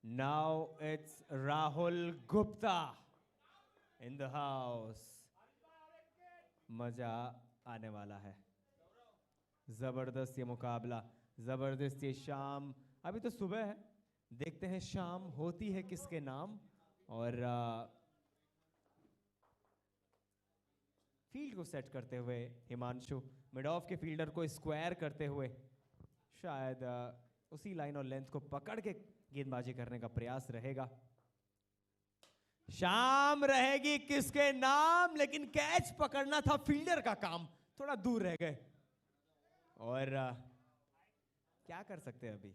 Now it's Rahul Gupta in the house. मजा आने वाला है, जबरदस्त ये मुकाबला, जबरदस्त ये शाम। अभी तो सुबह है, देखते हैं शाम होती है किसके नाम। और फील्ड को सेट करते हुए हिमांशु मिड ऑफ के फील्डर को स्क्वायर करते हुए शायद उसी लाइन और लेंथ को पकड़ के गेंदबाजी करने का प्रयास रहेगा। शाम रहेगी किसके नाम, लेकिन कैच पकड़ना था फील्डर का काम, थोड़ा दूर रह गए। और क्या कर सकते हैं अभी।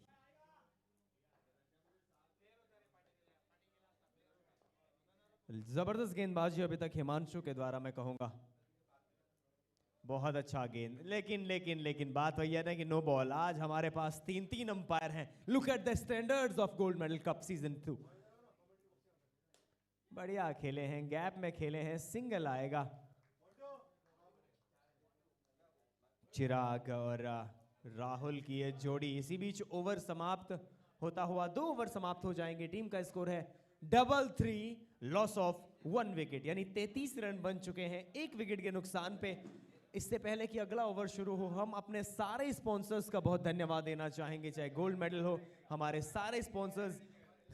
जबरदस्त गेंदबाजी अभी तक हिमांशु के द्वारा, मैं कहूंगा बहुत अच्छा गेंद। लेकिन लेकिन लेकिन बात वही है ना कि नो बॉल। आज हमारे पास तीन अंपायर हैं। Look at the standards of gold medal cup season 2। बढ़िया खेले हैं, गैप में खेले हैं, सिंगल आएगा। चिराग और राहुल की ये जोड़ी। इसी बीच ओवर समाप्त होता हुआ 2 ओवर समाप्त हो जाएंगे। टीम का स्कोर है 3-3, लॉस ऑफ 1 विकेट, यानी 33 रन बन चुके हैं 1 विकेट के नुकसान पे। इससे पहले कि अगला ओवर शुरू हो, हम अपने सारे स्पॉन्सर्स का बहुत धन्यवाद देना चाहेंगे, चाहे गोल्ड मेडल हो, हमारे सारे स्पॉन्सर्स,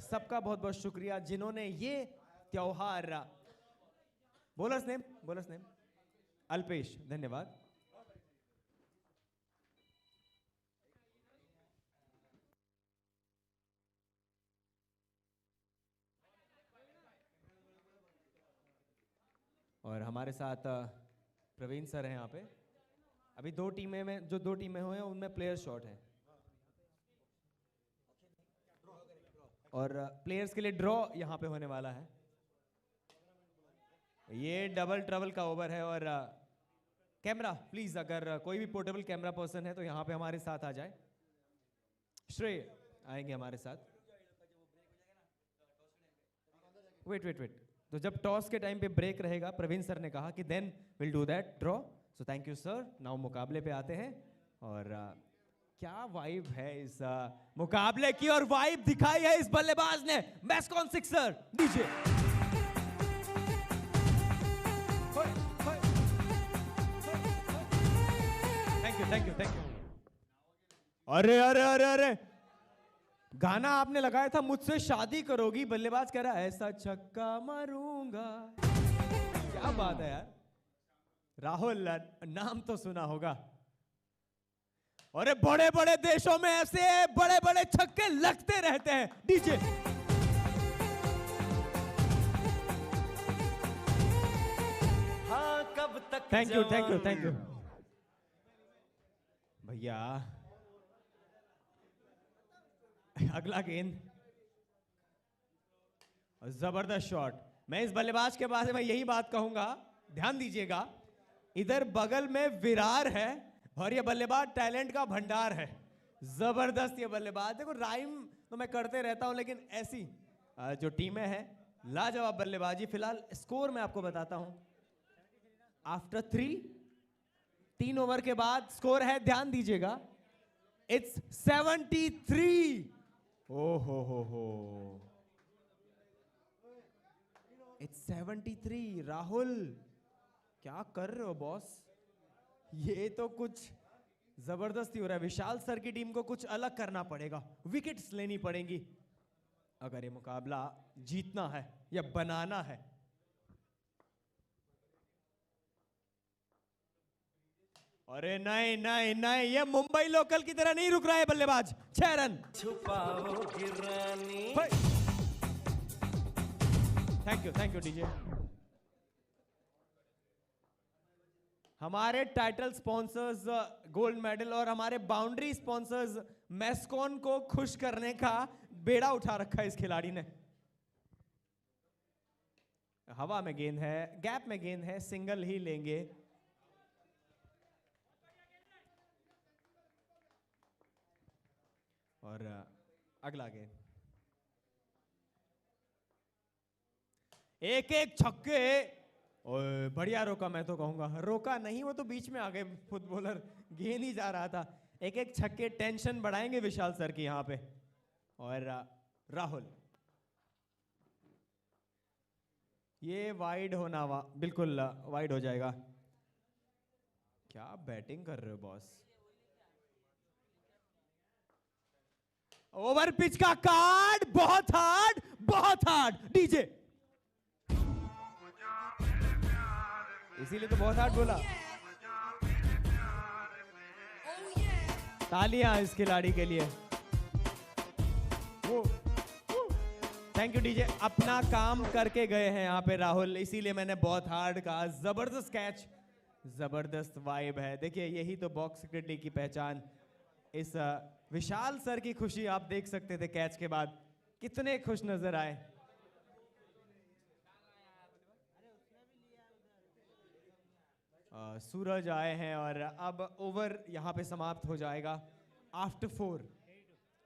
सबका बहुत बहुत शुक्रिया जिन्होंने ये त्योहार। बोलर्स नेम अल्पेश, धन्यवाद। और हमारे साथ प्रवीण सर हैं यहाँ पे। अभी 2 टीमें में, जो 2 टीमें हुए हैं उनमें प्लेयर शॉट है, और प्लेयर्स के लिए ड्रॉ यहाँ पे होने वाला है। ये डबल ट्रबल का ओवर है। और कैमरा प्लीज, अगर कोई भी पोर्टेबल कैमरा पर्सन है तो यहाँ पे हमारे साथ आ जाए। श्रेय आएंगे हमारे साथ। वेट, तो जब टॉस के टाइम पे ब्रेक रहेगा, प्रवीण सर ने कहा कि then will do that draw. So thank you sir. Now मुकाबले पे आते हैं। और क्या वाइब है इस मुकाबले की, और वाइब दिखाई है इस बल्लेबाज ने। मैस्कॉन सिक्सर डीजे। Thank you. अरे गाना आपने लगाया था मुझसे शादी करोगी, बल्लेबाज कह रहा है ऐसा छक्का मारूंगा। क्या बात है यार। राहुल नाम तो सुना होगा। और बड़े बड़े देशों में ऐसे बड़े बड़े छक्के लगते रहते हैं। डीजे। हाँ कब तक। थैंक यू भैया। अगला गेंद, जबरदस्त शॉट। मैं इस बल्लेबाज के बारे में यही बात कहूंगा, ध्यान दीजिएगा। इधर बगल में विरार है और ये बल्लेबाज टैलेंट का भंडार है। जबरदस्त ये बल्लेबाज। देखो राइम तो मैं करते रहता हूं, लेकिन ऐसी जो टीमें हैं, लाजवाब बल्लेबाजी। फिलहाल स्कोर मैं आपको बताता हूं। आफ्टर 3 ओवर के बाद स्कोर है, ध्यान दीजिएगा, इट्स 73। हो, इट्स 73। राहुल क्या कर रहे हो बॉस, ये तो कुछ जबरदस्ती हो रहा है। विशाल सर की टीम को कुछ अलग करना पड़ेगा, विकेट्स लेनी पड़ेंगी अगर ये मुकाबला जीतना है या बनाना है। अरे नहीं, ये मुंबई लोकल की तरह नहीं रुक रहा है बल्लेबाज। 6 रन। छुपाओ गिरानी। Thank you DJ. हमारे टाइटल स्पॉन्सर्स गोल्ड मेडल और हमारे बाउंड्री स्पॉन्सर्स मैस्कॉन को खुश करने का बेड़ा उठा रखा है इस खिलाड़ी ने। हवा में गेंद है, गैप में गेंद है, सिंगल ही लेंगे। और अगला गेंद, एक छक्के। ओए बढ़िया रोका, मैं तो कहूंगा रोका नहीं, वो तो बीच में आ गए फुटबॉलर, गेंद ही जा रहा था। एक छक्के टेंशन बढ़ाएंगे विशाल सर की यहाँ पे। और राहुल ये वाइड होना बिल्कुल वाइड हो जाएगा। क्या बैटिंग कर रहे हो बॉस। ओवर पिच का कार्ड, बहुत हार्ड डीजे, इसीलिए तो बहुत हार्ड बोला। तालियां इस खिलाड़ी के लिए। थैंक यू डीजे, अपना काम करके गए हैं यहाँ पे राहुल, इसीलिए मैंने बहुत हार्ड कहा। जबरदस्त कैच, जबरदस्त वाइब है। देखिए यही तो बॉक्स क्रिकेट की पहचान। इस विशाल सर की खुशी आप देख सकते थे कैच के बाद, कितने खुश नजर आए। सूरज आए हैं और अब ओवर यहाँ पे समाप्त हो जाएगा। After 4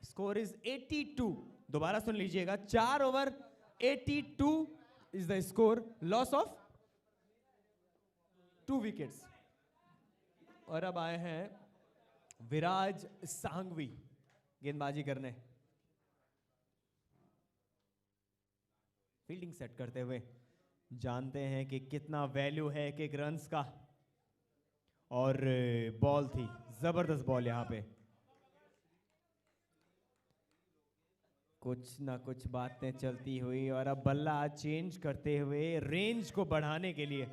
score is 82। दोबारा सुन लीजिएगा, 4 over 82 is the score, loss of 2 wickets. और अब आए हैं विराज सांघवी गेंदबाजी करने, फील्डिंग सेट करते हुए। जानते हैं कि कितना वैल्यू है एक एक रन्स का। और बॉल थी, जबरदस्त बॉल यहाँ पे। कुछ ना कुछ बातें चलती हुई और अब बल्ला चेंज करते हुए रेंज को बढ़ाने के लिए।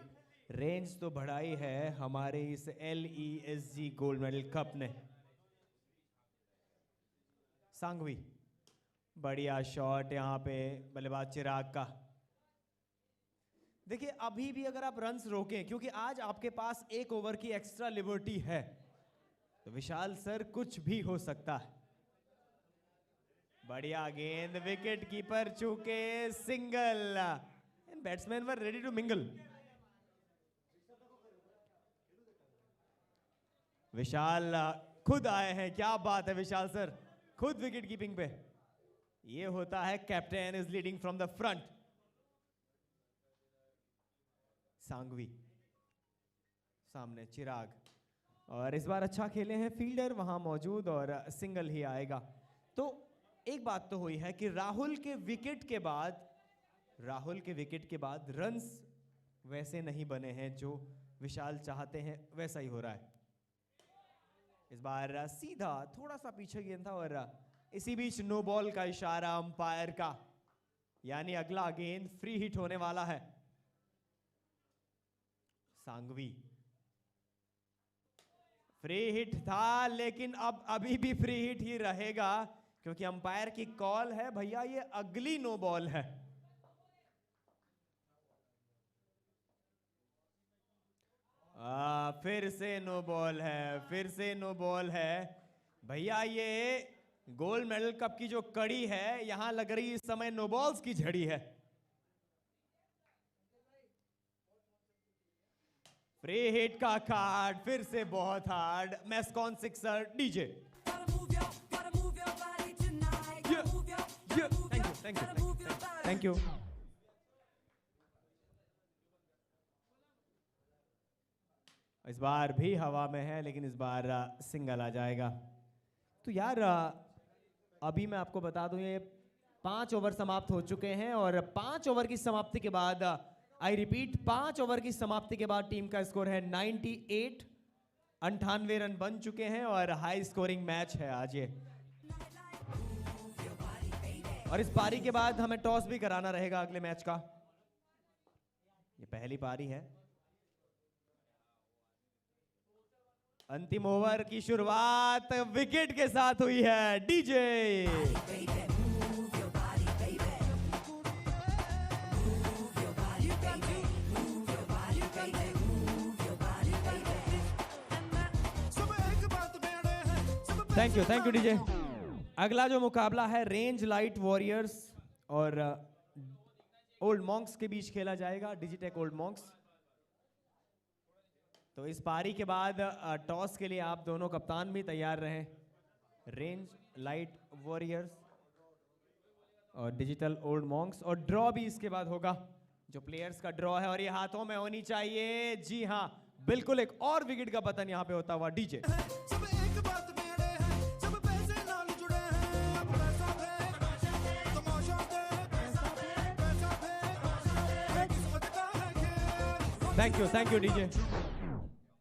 रेंज तो बढ़ाई है हमारे इस LESG गोल्ड मेडल कप ने। सांघवी, बढ़िया शॉट यहाँ पे बल्लेबाज चिराग का। देखिए अभी भी अगर आप रन्स रोकें, क्योंकि आज आपके पास 1 ओवर की एक्स्ट्रा लिबर्टी है, तो विशाल सर कुछ भी हो सकता है। बढ़िया गेंद, विकेट कीपर चूके, single end batsman were ready to mingle. Vishal खुद आए हैं, क्या बात है विशाल सर, खुद विकेट कीपिंग पे। ये होता है captain is leading from the front. Sanghvi, सामने चिराग, और इस बार अच्छा खेले हैं, फील्डर वहां मौजूद और सिंगल ही आएगा। तो एक बात तो हुई है कि राहुल के विकेट के बाद रन्स वैसे नहीं बने हैं जो विशाल चाहते हैं, वैसा ही हो रहा है। इस बार सीधा थोड़ा सा पीछे गेंद था और इसी बीच नो बॉल का इशारा अंपायर का, यानी अगला गेंद फ्री हिट होने वाला है। सांघवी, फ्री हिट था लेकिन अब अभी भी फ्री हिट ही रहेगा, क्योंकि अंपायर की कॉल है भैया ये अगली नो बॉल है। फिर से नो बॉल है, भैया ये गोल्ड मेडल कप की जो कड़ी है, यहां लग रही इस समय नो बॉल्स की झड़ी है। फ्री हिट का कार्ड, फिर से बहुत hard, Mascon sixer DJ. Thank you. इस बार भी हवा में है, लेकिन इस बार सिंगल आ जाएगा। तो यार अभी मैं आपको बता दूं, ये 5 ओवर समाप्त हो चुके हैं और 5 ओवर की समाप्ति के बाद, आई रिपीट, 5 ओवर की समाप्ति के बाद टीम का स्कोर है 98। 98 रन बन चुके हैं और हाई स्कोरिंग मैच है आज ये। और इस पारी के बाद हमें टॉस भी कराना रहेगा अगले मैच का। ये पहली पारी है। अंतिम ओवर की शुरुआत विकेट के साथ हुई है, डीजे। Thank you DJ. अगला जो मुकाबला है रेंज लाइट वॉरियर्स और ओल्ड मॉन्क्स के बीच खेला जाएगा, डिजिटेक ओल्ड मॉन्क्स। तो इस पारी के बाद टॉस के लिए आप दोनों कप्तान भी तैयार रहें। रेंज लाइट वॉरियर्स और डिजिटल ओल्ड मॉन्क्स, और ड्रॉ भी इसके बाद होगा, जो प्लेयर्स का ड्रॉ है, और ये हाथों में होनी चाहिए। जी हाँ बिल्कुल, एक और विकेट का पतन यहाँ पे होता हुआ डीजे। Thank you DJ.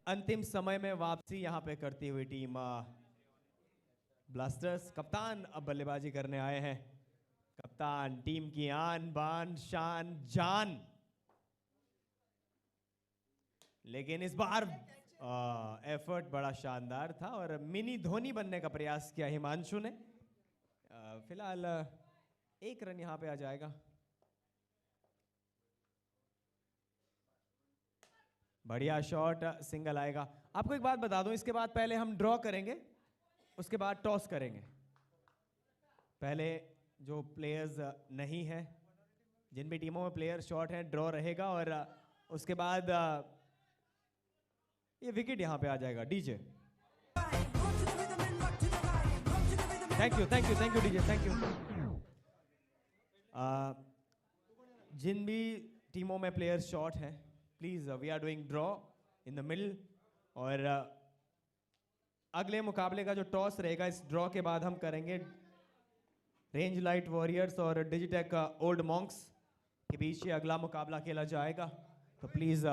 अंतिम समय में वापसी यहां पे करती हुई टीम ब्लास्टर्स। कप्तान अब बल्लेबाजी करने आए हैं। कप्तान टीम की आन बान शान जान, लेकिन इस बार एफर्ट बड़ा शानदार था और मिनी धोनी बनने का प्रयास किया हिमांशु ने। फिलहाल एक रन यहां पे आ जाएगा। बढ़िया शॉट, सिंगल आएगा। आपको एक बात बता दूं, इसके बाद पहले हम ड्रॉ करेंगे, उसके बाद टॉस करेंगे। पहले जो प्लेयर्स नहीं हैं, जिन भी टीमों में प्लेयर शॉर्ट हैं, ड्रॉ रहेगा और उसके बाद ये विकेट यहां पे आ जाएगा। DJ thank you DJ, thank you. जिन भी टीमों में प्लेयर शॉर्ट हैं, please we are doing draw in the middle. और अगले मुकाबले का जो टॉस रहेगा, इस ड्रॉ के बाद हम करेंगे रेंज लाइट वॉरियर्स और डिजिटेक ओल्ड मॉन्क्स के बीच ये अगला मुकाबला खेला जाएगा। तो please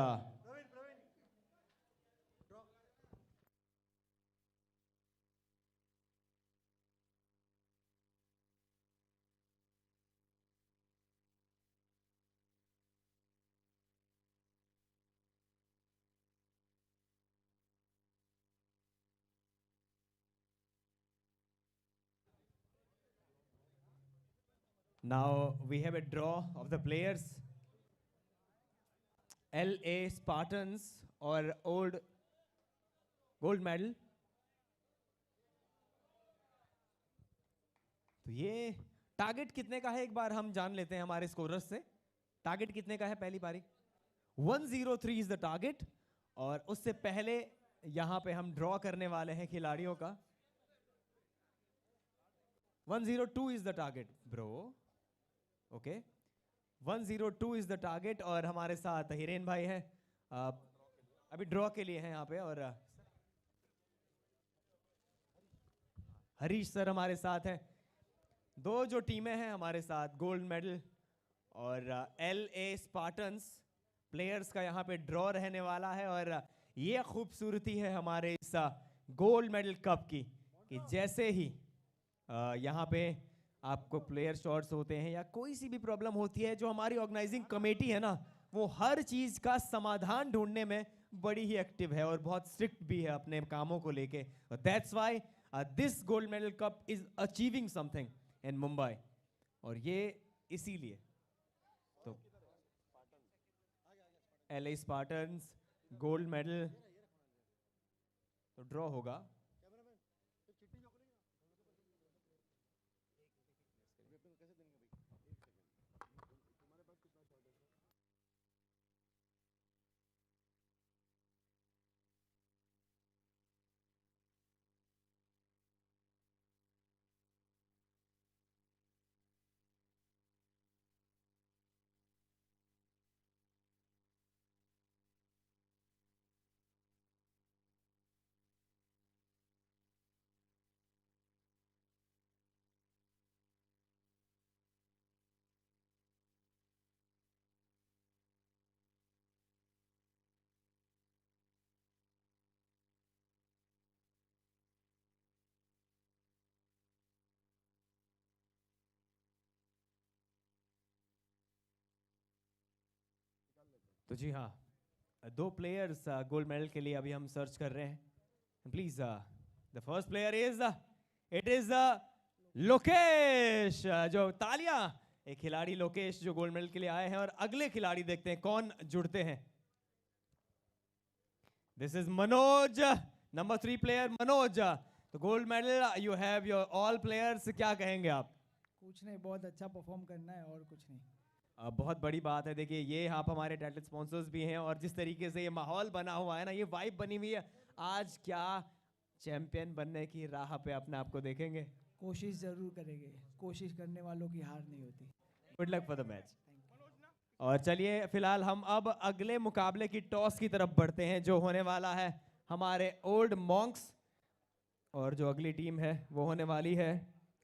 now we have a draw of the players. LA Spartans और ओल्ड गोल्ड मेडल। तो ये टारगेट कितने का है एक बार हम जान लेते हैं हमारे स्कोरर्स से। टारगेट कितने का है पहली पारी? 103 इज द टारगेट। और उससे पहले यहां पे हम ड्रॉ करने वाले हैं खिलाड़ियों का। 102 is the target bro. Okay, 102 is the target. और हमारे साथ हिरेन भाई हैं, अभी ड्रॉ के लिए हैं यहाँ पे। और हरीश सर हमारे साथ हैं। दो जो टीमें हैं हमारे साथ, गोल्ड मेडल और LA स्पार्टन्स प्लेयर्स का यहाँ पे ड्रॉ रहने वाला है। और ये खूबसूरती है हमारे इस गोल्ड मेडल कप की कि जैसे ही यहाँ पे आपको प्लेयर शॉट्स होते हैं या कोई सी भी प्रॉब्लम होती है, जो हमारी ऑर्गेनाइजिंग कमेटी है ना, वो हर चीज का समाधान ढूंढने में बड़ी ही एक्टिव है और बहुत स्ट्रिक्ट भी है अपने कामों को लेके। That's why this gold medal cup is achieving something in Mumbai. और ये इसीलिए तो LA स्पार्टन्स गोल्ड मेडल तो ड्रॉ होगा। तो जी हाँ, दो प्लेयर्स गोल्ड मेडल के लिए अभी हम सर्च कर रहे हैं। Please the first player is it is Lokesh. जो तालियां, एक खिलाड़ी लोकेश जो गोल्ड मेडल के लिए आए हैं। और अगले खिलाड़ी देखते हैं कौन जुड़ते हैं। This is Manoj, number 3 player Manoj. तो gold medal you have your all players. क्या कहेंगे आप? कुछ नहीं, बहुत अच्छा परफॉर्म करना है और कुछ नहीं। बहुत बड़ी बात है। देखिए, ये आप हमारे टाइटल स्पॉन्सर्स भी हैं और जिस तरीके से ये माहौल बना हुआ है ना, ये वाइब बनी हुई है, आज क्या चैंपियन बनने की राह पे अपने आप को देखेंगे। कोशिश जरूर करेंगे, कोशिश करने वालों की हार नहीं होती। Good luck for the match. और चलिए फिलहाल हम अब अगले मुकाबले की टॉस की तरफ बढ़ते हैं, जो होने वाला है हमारे ओल्ड मॉन्क्स। और जो अगली टीम है वो होने वाली है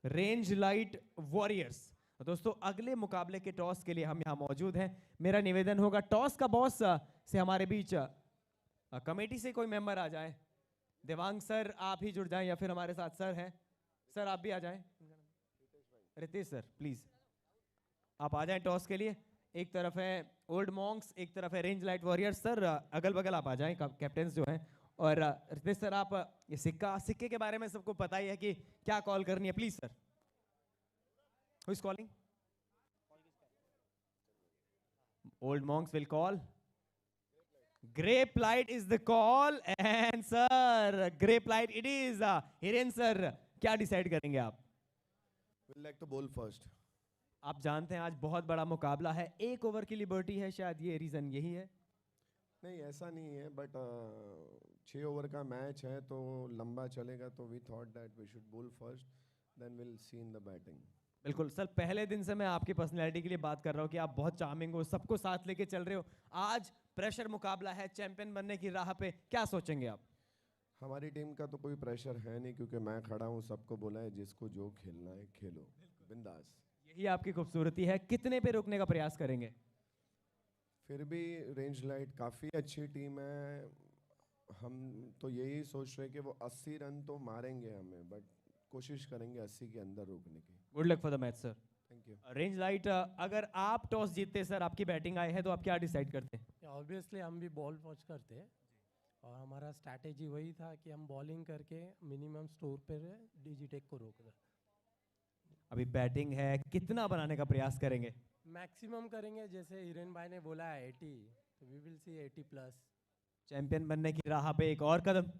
रेंज लाइट वॉरियर्स। दोस्तों, अगले मुकाबले के टॉस के लिए हम यहाँ मौजूद हैं। मेरा निवेदन होगा, टॉस का बॉस से हमारे बीच कमेटी से कोई मेंबर आ जाए। देवांग सर आप ही जुड़ जाएं या फिर हमारे साथ सर हैं, सर आप भी आ जाएं। रितेश सर प्लीज आप आ जाएं टॉस के लिए। एक तरफ है ओल्ड मॉन्क्स, एक तरफ है रेंज लाइट वॉरियर्स। सर अगल बगल आप आ जाएं, कैप्टन जो हैं। और रितेश सर आप ये सिक्के के बारे में सबको पता ही है कि क्या कॉल करनी है। Please sir, who is calling? Old Monks will call. Grape light is the call and sir grape light it is। Hiren sir क्या डिसाइड करेंगे आप? We'll like to bowl first। आप जानते हैं आज बहुत बड़ा मुकाबला है, 1 ओवर की लिबर्टी है, शायद ये रीजन यही है। नहीं ऐसा नहीं है, बट 6 ओवर का मैच है तो लंबा चलेगा, तो we thought that we should bowl first, then will see in the batting. बिल्कुल सर, पहले दिन से मैं आपकी पर्सनैलिटी के लिए बात कर रहा हूँ कि आप बहुत चार्मिंग हो, सबको साथ लेके चल रहे हो। आज प्रेशर मुकाबला है, चैंपियन बनने की राह पे, क्या सोचेंगे आप? हमारी टीम का तो कोई प्रेशर है नहीं, क्योंकि मैं खड़ा हूँ, सबको बोला है जिसको जो खेलना है खेलो, बिंदास। यही आपकी खूबसूरती है। कितने पे रोकने का प्रयास करेंगे? फिर भी रेंज लाइट काफ़ी अच्छी टीम है, हम तो यही सोच रहे हैं कि वो 80 रन तो मारेंगे हमें, बट कोशिश करेंगे 80 के अंदर रोकने की। Good luck for the match sir. Thank you. Range light अगर आप टॉस जीतते सर, आपकी बैटिंग आए है तो आप क्या डिसाइड करते? ऑब्वियसली हम भी बॉल वॉच करते हैं और हमारा स्ट्रैटेजी वही था कि हम बॉलिंग करके मिनिमम स्टोर पर डिजिटेक को रोक दें। अभी बैटिंग है, कितना बनाने का प्रयास करेंगे? मैक्सिमम करेंगे, जैसे हिरेन भाई ने बोला है 80, तो वी विल सी 80+। चैंपियन बनने की राह पे एक और कदम।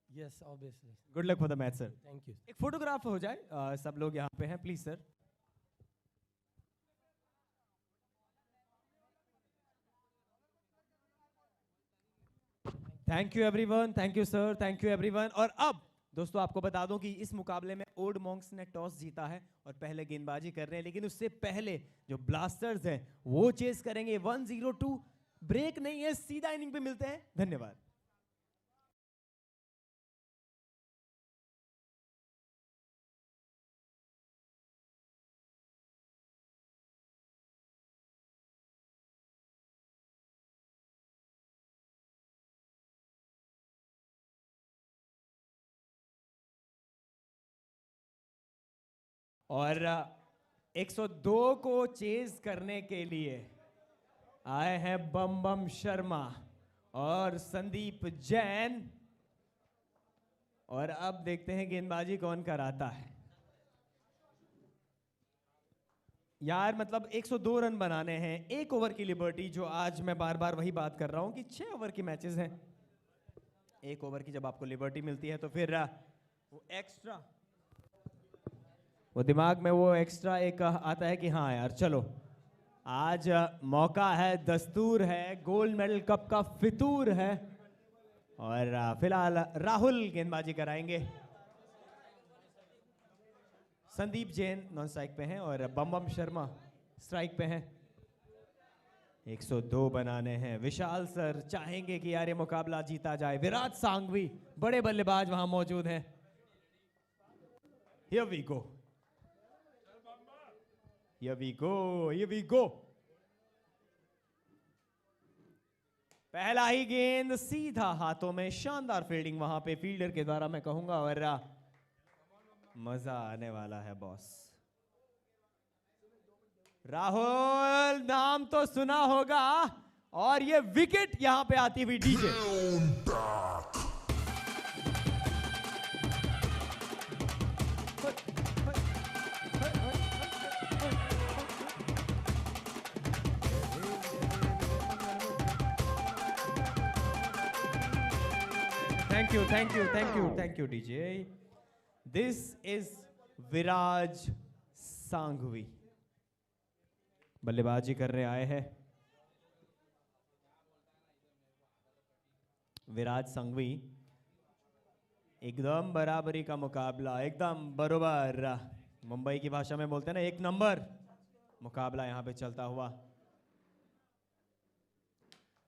Yes obviously. Good luck for the match sir. Thank you. एक फोटोग्राफ हो जाए, सब लोग यहाँ पे हैं please sir. Thank you everyone, thank you sir, thank you everyone. और अब दोस्तों आपको बता दूं कि इस मुकाबले में ओल्ड मॉन्क्स ने टॉस जीता है और पहले गेंदबाजी कर रहे हैं, लेकिन उससे पहले जो ब्लास्टर्स हैं वो चेस करेंगे 102। ब्रेक नहीं है, सीधा इनिंग पे मिलते हैं। धन्यवाद। और 102 को चेज करने के लिए आए हैं बम बम शर्मा और संदीप जैन। और अब देखते हैं गेंदबाजी कौन कराता है। यार मतलब 102 रन बनाने हैं, 1 ओवर की लिबर्टी, जो आज मैं बार बार वही बात कर रहा हूं कि 6 ओवर की मैचेस हैं। 1 ओवर की जब आपको लिबर्टी मिलती है तो फिर वो एक्स्ट्रा, वो दिमाग में वो एक्स्ट्रा एक आता है कि हाँ यार चलो आज मौका है, दस्तूर है, गोल्ड मेडल कप का फितूर है। और फिलहाल राहुल गेंदबाजी कराएंगे। संदीप जैन नॉन स्ट्राइक पे हैं और बम बम शर्मा स्ट्राइक पे हैं। 102 बनाने हैं। विशाल सर चाहेंगे कि यार ये मुकाबला जीता जाए। विराट सांघवी बड़े बल्लेबाज वहां मौजूद हैं। Here we go. Here we go, here we go। पहला ही गेंद सीधा हाथों में, शानदार फील्डिंग वहां पे फील्डर के द्वारा मैं कहूंगा, और मजा आने वाला है बॉस। राहुल नाम तो सुना होगा, और ये विकेट यहां पे आती हुई DJ. Thank you, thank you, thank you, thank you, DJ. This is विराज सांघवी बल्लेबाजी करने आए हैं। विराज सांघवी, एकदम बराबरी का मुकाबला, एकदम बरोबर, मुंबई की भाषा में बोलते हैं ना, 1 नंबर मुकाबला यहां पे चलता हुआ।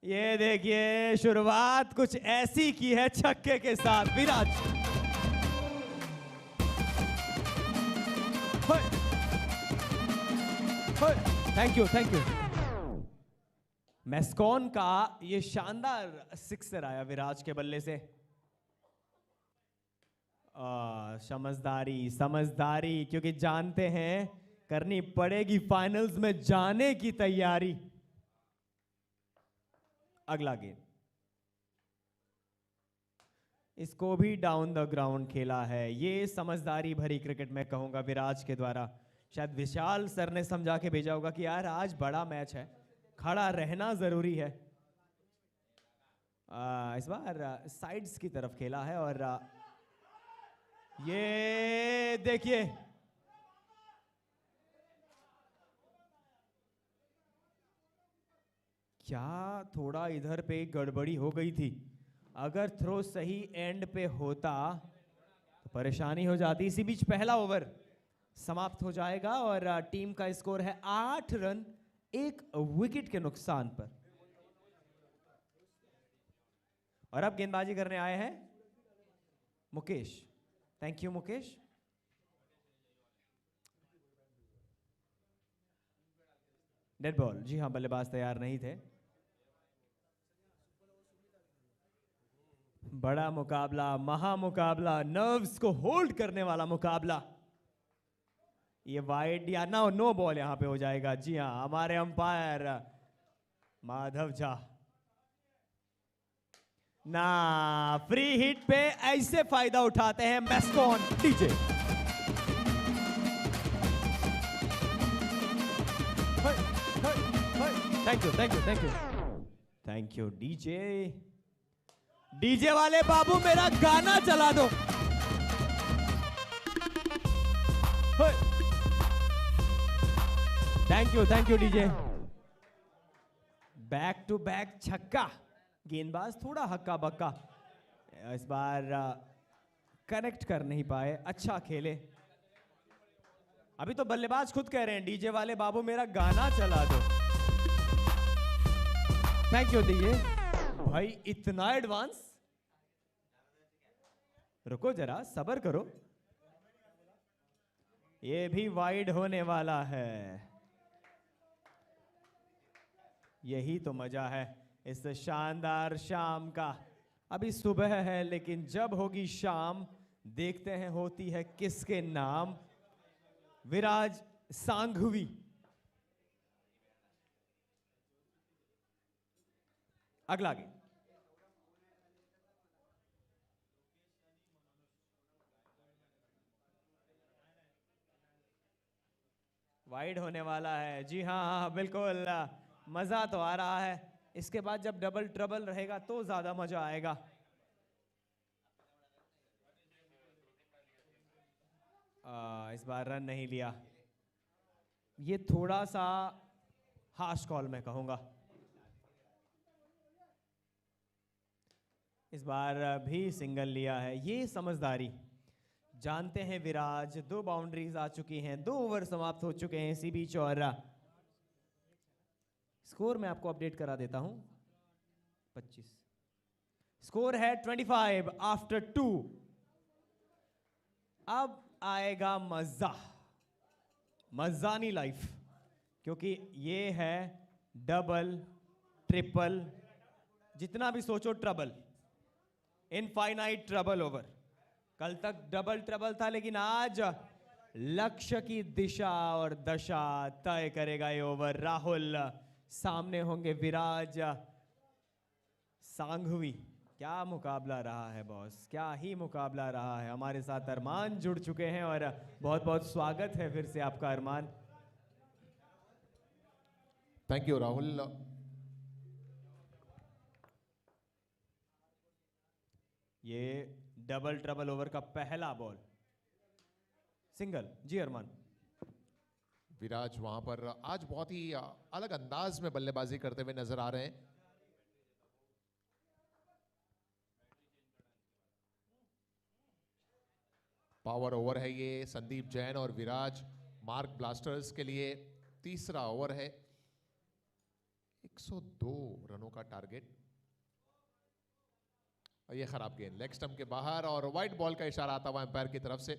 ये देखिए शुरुआत कुछ ऐसी की है छक्के के साथ Viraj. Thank you, thank you. Mascon का ये शानदार सिक्सर आया विराज के बल्ले से। समझदारी समझदारी, क्योंकि जानते हैं करनी पड़ेगी फाइनल्स में जाने की तैयारी। अगला गेंद, इसको भी डाउन द ग्राउंड खेला है। ये समझदारी भरी क्रिकेट मैं कहूंगा विराज के द्वारा। शायद विशाल सर ने समझा के भेजा होगा कि यार आज बड़ा मैच है, खड़ा रहना जरूरी है। इस बार साइड्स की तरफ खेला है और ये देखिए क्या थोड़ा इधर पे गड़बड़ी हो गई थी। अगर थ्रो सही एंड पे होता तो परेशानी हो जाती। इसी बीच पहला ओवर समाप्त हो जाएगा और टीम का स्कोर है 8 रन 1 विकेट के नुकसान पर। और अब गेंदबाजी करने आए हैं Mukesh. Thank you Mukesh. Dead ball, जी हां, बल्लेबाज तैयार नहीं थे। बड़ा मुकाबला, महामुकाबला, नर्व्स को होल्ड करने वाला मुकाबला। ये वाइड या नो बॉल यहां पे हो जाएगा। जी हां, हमारे अंपायर माधव झा ना फ्री हिट पे ऐसे फायदा उठाते हैं Mascon DJ. Thank you thank you thank you thank you DJ. DJ वाले बाबू मेरा गाना चला दो। Thank you DJ. Back to back छक्का। गेंदबाज थोड़ा हक्का बक्का, इस बार कनेक्ट कर नहीं पाए। अच्छा खेले। अभी तो बल्लेबाज खुद कह रहे हैं डीजे वाले बाबू मेरा गाना चला दो। थैंक यू डीजे भाई, इतना एडवांस। रुको जरा, सब्र करो, ये भी वाइड होने वाला है। यही तो मजा है इस शानदार शाम का। अभी सुबह है लेकिन जब होगी शाम देखते हैं होती है किसके नाम। विराज सांघवी। अगला गेंद, वाइड होने वाला है। जी हाँ हाँ बिल्कुल, मजा तो आ रहा है। इसके बाद जब डबल ट्रबल रहेगा तो ज्यादा मजा आएगा। इस बार रन नहीं लिया, ये थोड़ा सा हार्श कॉल मैं कहूंगा। इस बार भी सिंगल लिया है, ये समझदारी। जानते हैं विराज, 2 बाउंड्रीज आ चुकी हैं, 2 ओवर समाप्त हो चुके हैं इसी बीच। और स्कोर मैं आपको अपडेट करा देता हूं। 25 स्कोर है, 25 आफ्टर 2। अब आएगा मजा, मजानी लाइफ, क्योंकि ये है डबल ट्रिपल, जितना भी सोचो ट्रबल, इनफाइनाइट ट्रबल ओवर। कल तक डबल ट्रबल था लेकिन आज लक्ष्य की दिशा और दशा तय करेगा ये ओवर। राहुल सामने होंगे विराज सांघवी। क्या मुकाबला रहा है बॉस, क्या ही मुकाबला रहा है। हमारे साथ अरमान जुड़ चुके हैं और बहुत बहुत स्वागत है फिर से आपका अरमान। Thank you Rahul. ये डबल ट्रबल ओवर का पहला बॉल, सिंगल। जी अरमान। विराज वहां पर आज बहुत ही अलग अंदाज में बल्लेबाजी करते हुए नजर आ रहे हैं। पावर ओवर है ये संदीप जैन और विराज मार्क ब्लास्टर्स के लिए। तीसरा ओवर है, 102 रनों का टारगेट। और ये खराब गेंद लेग स्टंप के बाहर और व्हाइट बॉल का इशारा आता हुआ एम्पायर की तरफ से।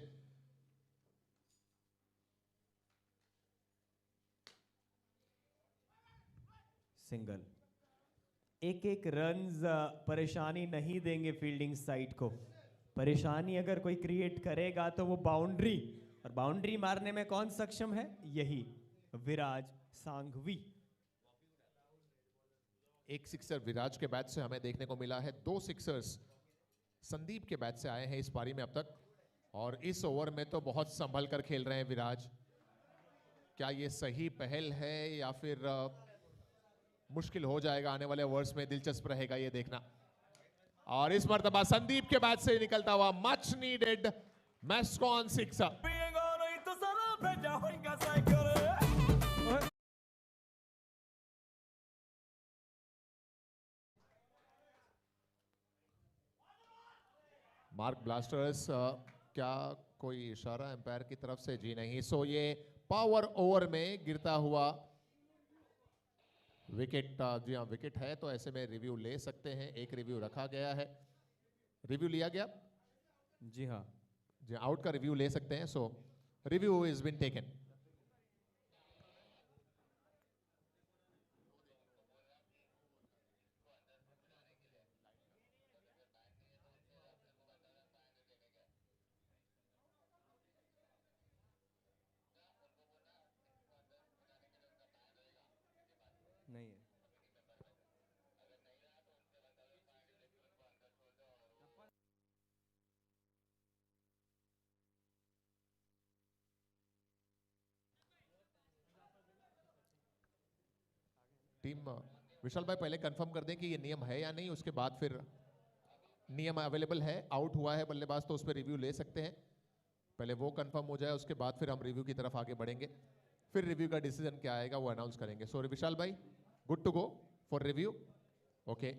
सिंगल। एक एक रन्स परेशानी नहीं देंगे फील्डिंग साइड को। परेशानी अगर कोई क्रिएट करेगा तो वो बाउंड्री, और बाउंड्री मारने में कौन सक्षम है? यही विराज सांघवी। एक सिक्सर विराज के बैट से हमें देखने को मिला है, 2 सिक्सर्स संदीप के बैट से आए हैं इस पारी में अब तक, और इस ओवर में तो बहुत संभल कर खेल रहे हैं विराज। क्या ये सही पहल है या फिर मुश्किल हो जाएगा आने वाले ओवर्स में? दिलचस्प रहेगा ये देखना। और इस मर्तबा संदीप के बैट से निकलता हुआ much needed Mascon sixer. Mark Blasters, क्या कोई इशारा एम्पायर की तरफ से? जी नहीं। सो ये पावर ओवर में गिरता हुआ विकेट, जी हाँ विकेट है, तो ऐसे में रिव्यू ले सकते हैं। एक रिव्यू रखा गया है, रिव्यू लिया गया। जी हाँ, जी आउट का रिव्यू ले सकते हैं। सो रिव्यू इज बीन टेकन। नहीं है। टीम विशाल भाई पहले कंफर्म कर दें कि ये नियम है या नहीं, उसके बाद फिर नियम अवेलेबल है, आउट हुआ है बल्लेबाज तो उस पर रिव्यू ले सकते हैं। पहले वो कंफर्म हो जाए, उसके बाद फिर हम रिव्यू की तरफ आगे बढ़ेंगे। फिर रिव्यू का डिसीजन क्या आएगा वो अनाउंस करेंगे। सो विशाल भाई, good to go for review? Okay.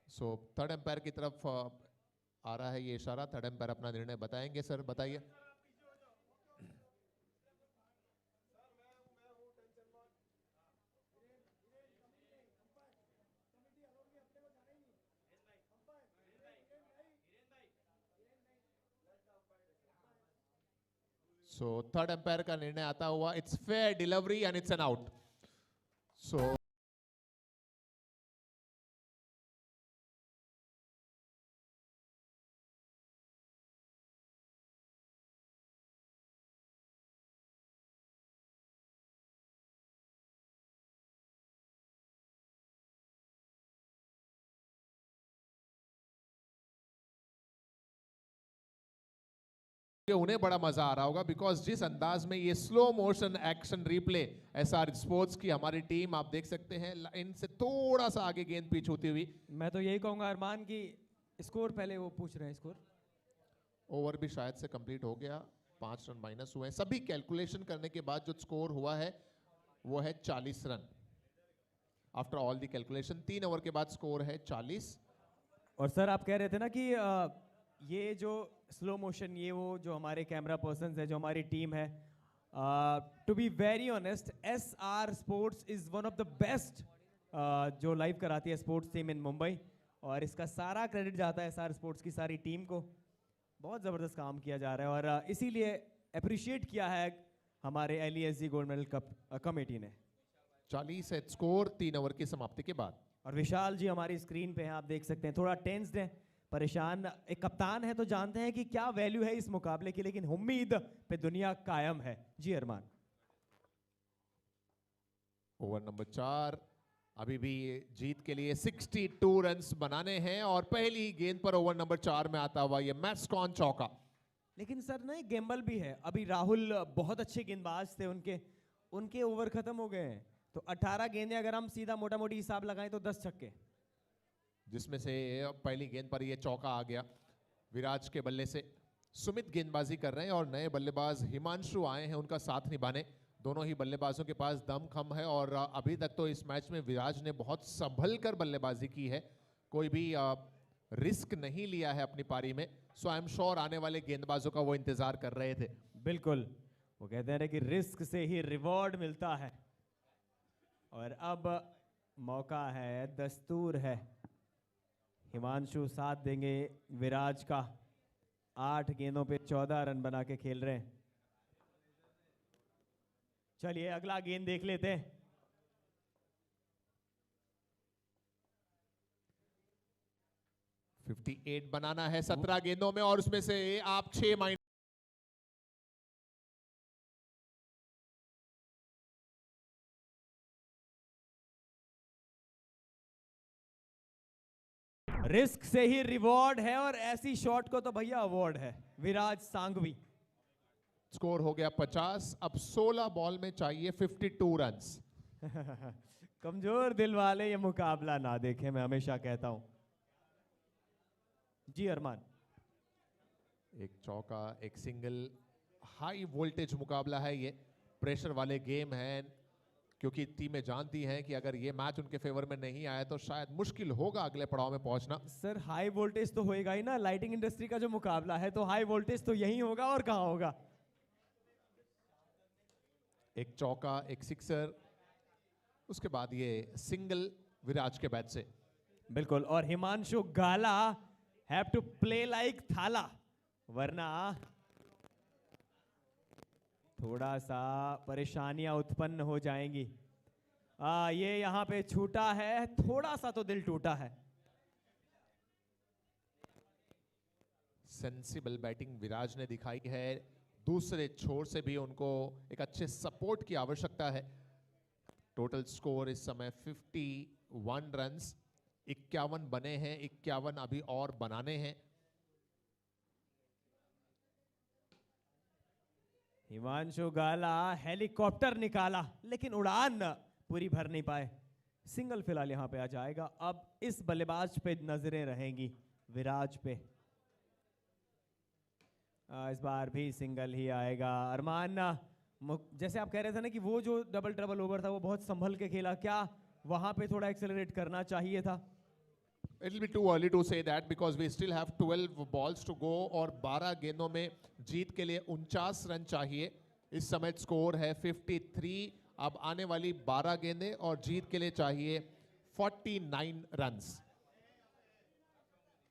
So third umpire की तरफ आ रहा है ये इशारा। थर्ड एम्पायर अपना निर्णय बताएंगे। सर बताइए। सो थर्ड एम्पायर का निर्णय आता हुआ, it's fair delivery and it's an out. So उन्हें बड़ा मजा आ रहा होगा, बिकॉज जिस अंदाज में ये slow motion action replay SR sports की हमारी टीम, आप देख सकते हैं इनसे थोड़ा सा आगे गेंद पिच होती हुई। मैं तो यही कहूंगा अरमान की स्कोर पहले वो पूछ रहे हैं स्कोर। ओवर भी शायद से कंप्लीट हो गया, 5 रन माइनस हुए हैं। सभी कैलकुलेशन करने के बाद जो स्कोर हुआ है वो है 40 run. After all the calculation 3 over के बाद स्कोर है 40। और सर आप कह रहे थे ना कि ये जो स्लो मोशन, ये वो जो हमारे कैमरा पर्सन्स है, जो हमारी टीम है, to be very honest, SR sports is one of the best जो लाइव कराती है स्पोर्ट्स टीम इन मुंबई, और इसका सारा क्रेडिट जाता है एसआर स्पोर्ट्स की सारी टीम को। बहुत ज़बरदस्त काम किया जा रहा है और इसीलिए अप्रिशिएट किया है हमारे LESG gold medal cup committee ने। 40 है स्कोर 3 ओवर की समाप्ति के बाद। और विशाल जी हमारी स्क्रीन पे हैं, आप देख सकते हैं, थोड़ा टेंस्ड है, परेशान। एक कप्तान है तो जानते हैं कि क्या वैल्यू है इस मुकाबले की, लेकिन उम्मीद पे दुनिया कायम है। जी अरमान। ओवर नंबर 4, अभी भी जीत के लिए 62 रन्स बनाने हैं, और पहली गेंद पर ओवर नंबर 4 में आता हुआ ये मैस्कॉन चौका। लेकिन सर ना एक गेम्बल भी है। अभी राहुल बहुत अच्छे गेंदबाज थे, उनके ओवर खत्म हो गए हैं, तो 18 गेंदें अगर हम सीधा मोटा मोटी हिसाब लगाएं तो 10 छक्के, जिसमें से पहली गेंद पर ये चौका आ गया विराज के बल्ले से। सुमित गेंदबाजी कर रहे हैं और नए बल्लेबाज हिमांशु आए हैं उनका साथ निभाने। दोनों ही बल्लेबाजों के पास दम खम है, और अभी तक तो इस मैच में विराज ने बहुत संभल कर बल्लेबाजी की है, कोई भी रिस्क नहीं लिया है अपनी पारी में। सो आई एम श्योर आने वाले गेंदबाजों का वो इंतजार कर रहे थे। बिल्कुल, वो कहते हैं कि रिस्क से ही रिवॉर्ड मिलता है। और अब मौका है, दस्तूर है। हिमांशु साथ देंगे विराज का। 8 गेंदों पे 14 रन बना के खेल रहे हैं। चलिए अगला गेंद देख लेते हैं। $58 बनाना है 17 गेंदों में और उसमें से आप 6 माइनस। रिस्क से ही रिवॉर्ड है और ऐसी शॉट को तो भैया अवार्ड है। विराज सांघवी। स्कोर हो गया 50। अब 16 बॉल में चाहिए 52 रन्स। कमजोर दिल वाले ये मुकाबला ना देखें, मैं हमेशा कहता हूं। जी अरमान। एक चौका, एक सिंगल, हाई वोल्टेज मुकाबला है ये, प्रेशर वाले गेम है, क्योंकि टीमें जानती हैं कि अगर ये मैच उनके फेवर में नहीं आया तो शायद मुश्किल होगा अगले पड़ाव में पहुंचना। सर हाई वोल्टेज तो होएगा ही ना, लाइटिंग इंडस्ट्री का जो मुकाबला है तो हाई वोल्टेज तो यही होगा और कहां होगा। एक चौका, एक सिक्सर, उसके बाद ये सिंगल विराज के बैट से। बिल्कुल, और हिमांशु गाला हैव टू प्ले लाइक थाला, वरना थोड़ा सा परेशानियां उत्पन्न हो जाएंगी। ये यहां पे छूटा है, थोड़ा सा तो दिल टूटा है। सेंसिबल बैटिंग विराज ने दिखाई है, दूसरे छोर से भी उनको एक अच्छे सपोर्ट की आवश्यकता है। टोटल स्कोर इस समय 51 रन्स, 51 बने हैं, 51 अभी और बनाने हैं। हिमांशु गाला हेलीकॉप्टर निकाला लेकिन उड़ान पूरी भर नहीं पाए। सिंगल फिलहाल यहां पे आ जाएगा। अब इस बल्लेबाज पे नजरें रहेंगी, विराज पे। इस बार भी सिंगल ही आएगा। अरमान, जैसे आप कह रहे थे ना कि वो जो डबल ट्रबल ओवर था वो बहुत संभल के खेला, क्या वहां पे थोड़ा एक्सेलरेट करना चाहिए था? It will be too early to say that because we still have 12 balls to go और 12 गेंदों में जीत के लिए 49 रन चाहिए। इस समय स्कोर है 53। अब आने वाली 12 गेंदें और जीत के लिए चाहिए 49 रन्स।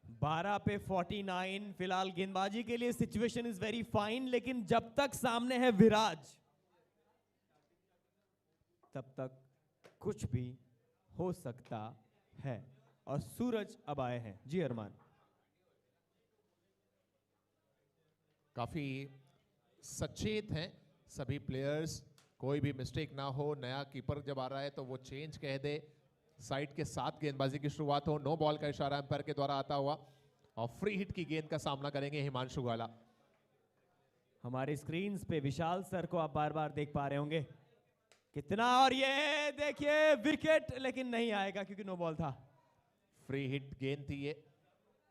12 पे 49 फिलहाल गेंदबाजी के लिए सिचुएशन इज वेरी फाइन, लेकिन जब तक सामने है विराज तब तक कुछ भी हो सकता है। और सूरज अब आए हैं। जी अरमान। काफी सचेत हैं सभी प्लेयर्स, कोई भी मिस्टेक ना हो। नया कीपर जब आ रहा है तो वो चेंज कह दे। साइड के साथ गेंदबाजी की शुरुआत हो। नो बॉल का इशारा अंपायर के द्वारा आता हुआ और फ्री हिट की गेंद का सामना करेंगे हिमांशु गाला। हमारे स्क्रीन्स पे विशाल सर को आप बार बार देख पा रहे होंगे कितना, और ये देखिए विकेट, लेकिन नहीं आएगा क्योंकि नो बॉल था। फ्री हिट गेंद थी ये,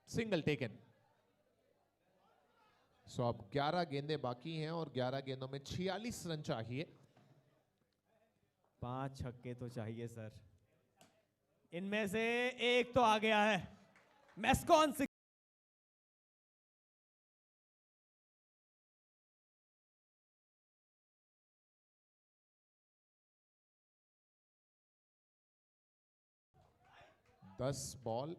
सिंगल टेकन। सो अब 11 गेंदें बाकी हैं और 11 गेंदों में 46 रन चाहिए। 5 छक्के तो चाहिए सर, इनमें से एक तो आ गया है। मैस्कॉन से 10 बॉल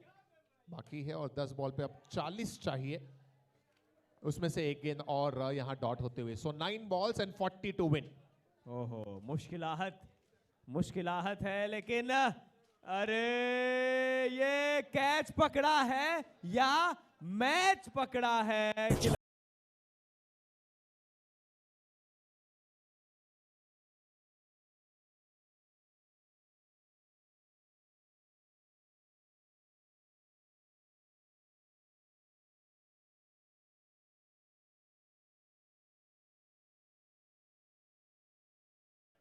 बाकी है और 10 बॉल पे अब 40 चाहिए। उसमें से एक गेंद और यहां डॉट होते हुए। सो 9 balls and 40 to win। ओहो, मुश्किलाहत है, लेकिन अरे ये कैच पकड़ा है या मैच पकड़ा है?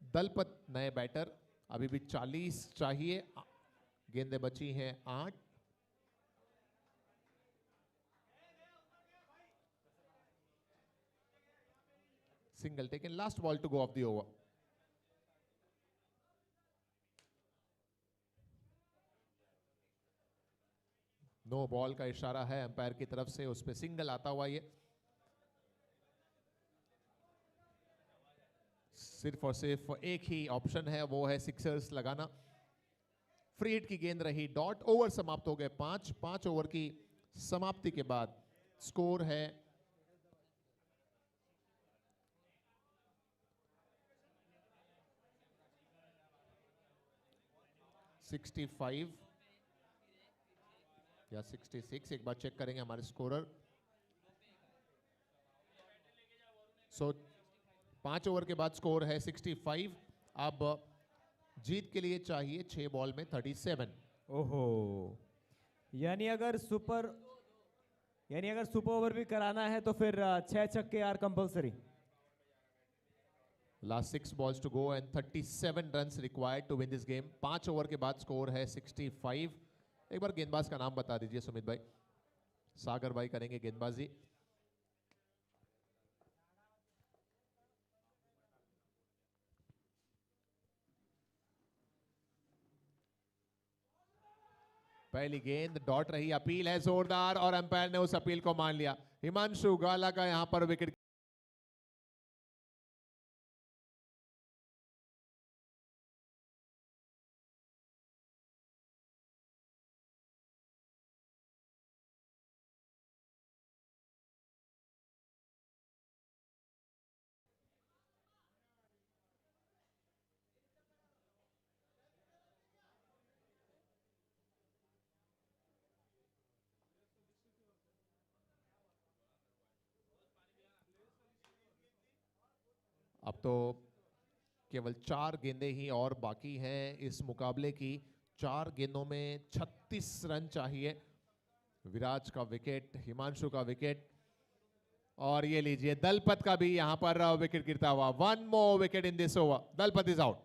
दलपत नए बैटर, अभी भी 40 चाहिए। गेंदें बची हैं 8। Single taken, last ball to go of the over. No ball का इशारा है अंपायर की तरफ से, उस पे सिंगल आता हुआ ये। सिर्फ और सिर्फ एक ही ऑप्शन है, वो है सिक्सर्स लगाना। फ्री हिट की गेंद रही, डॉट ओवर समाप्त हो गए। 5 ओवर की समाप्ति के बाद स्कोर है 65 या 66। एक बार चेक करेंगे हमारे स्कोरर। 5 ओवर के बाद स्कोर है 65। अब जीत के लिए चाहिए 6 बॉल में 37। ओहो, यानी अगर सुपर ओवर भी कराना है तो फिर 6 छक्के are compulsory. Last 6 balls to go and 37 runs required to win this game. 5 over के बाद स्कोर है 65। एक बार गेंदबाज का नाम बता दीजिए सुमित भाई। सागर भाई करेंगे गेंदबाजी। पहली गेंद डॉट रही, अपील है जोरदार और अंपायर ने उस अपील को मान लिया। हिमांशु गाला का यहां पर विकेट। अब तो केवल 4 गेंदें ही और बाकी हैं इस मुकाबले की। 4 गेंदों में 36 रन चाहिए। विराज का विकेट, हिमांशु का विकेट, और ये लीजिए दलपत का भी यहां पर विकेट गिरता हुआ। 1 more wicket in this over. Dalpat is out.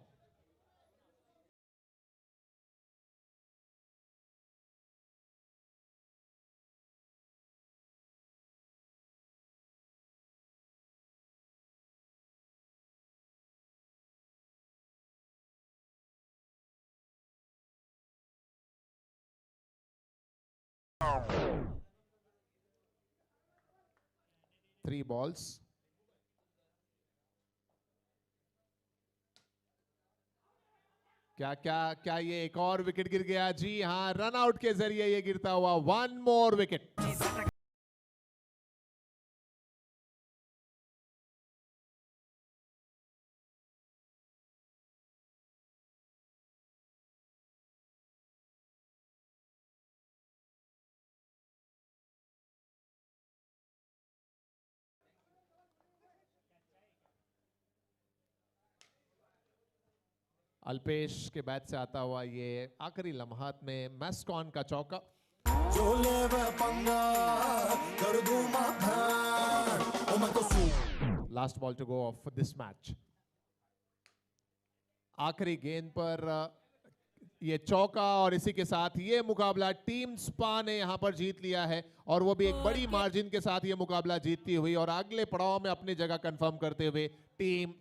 Three balls. क्या ये एक और विकेट गिर गया? जी हां, रन आउट के जरिए ये गिरता हुआ 1 more विकेट। अल्पेश के बैट से आता हुआ ये आखिरी लम्हात में मैस्कॉन का चौका। Last ball to go of this match. आखिरी गेंद पर ये चौका, और इसी के साथ ये मुकाबला टीम स्पा ने यहां पर जीत लिया है, और वो भी एक बड़ी मार्जिन के साथ ये मुकाबला जीतती हुई, और अगले पड़ाव में अपनी जगह कंफर्म करते हुए टीम